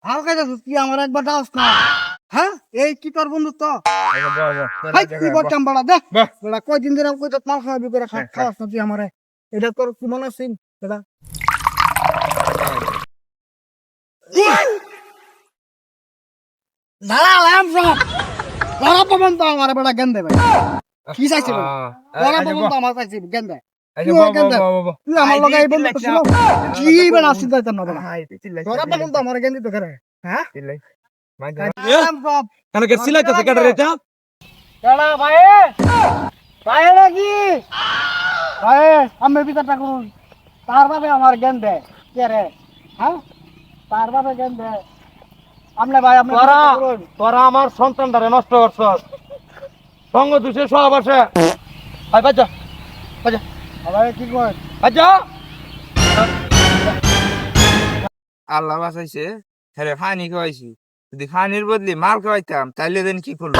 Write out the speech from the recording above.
হালকা যাচ্ছিস তুই আমার একবার দাস না। হ্যাঁ এই কি তোর বন্ধুত্ব? কি বলতাম বড়া দেখ বড়া কয়দিন ধরে কই তো মাল খাওয়াবি করে খাওয়াস না তুই আমারে। এটা তোর কি মনে আছে এটা? দাঁড়ালাম সব বড়া পবন তো আমার বেড়া জ্ঞান দেবে কি চাইছে বড়া পবন তো আমার চাইছে জ্ঞান দেয় তুই আমার লগে এই বন্ধু ছিল কি বেড়া আসিস যাইতাম না বড়া বড়া পবন তো আমার জ্ঞান দিতে করে হ্যাঁ কালকে সিলাইতেছে কেটে রেটা দাঁড়া ভাই ভাই নাকি ভাই আমি বিচারটা করুন তার ভাবে আমার জ্ঞান দেয় কে রে হ্যাঁ তার ভাবে জ্ঞান দেয় আমনে ভাই আপনি তোরা আমার সন্তানটারে নষ্ট করছস সঙ্গ দুষে সব আসে ভাই বাজা বাজা ভাই কি কয় বাজা আল্লাহ বাঁচাইছে হ্যাঁ ফানি খাওয়াইছি যদি ফানির বদলে মাল খাওয়াইতাম তাইলে দেন কি করলো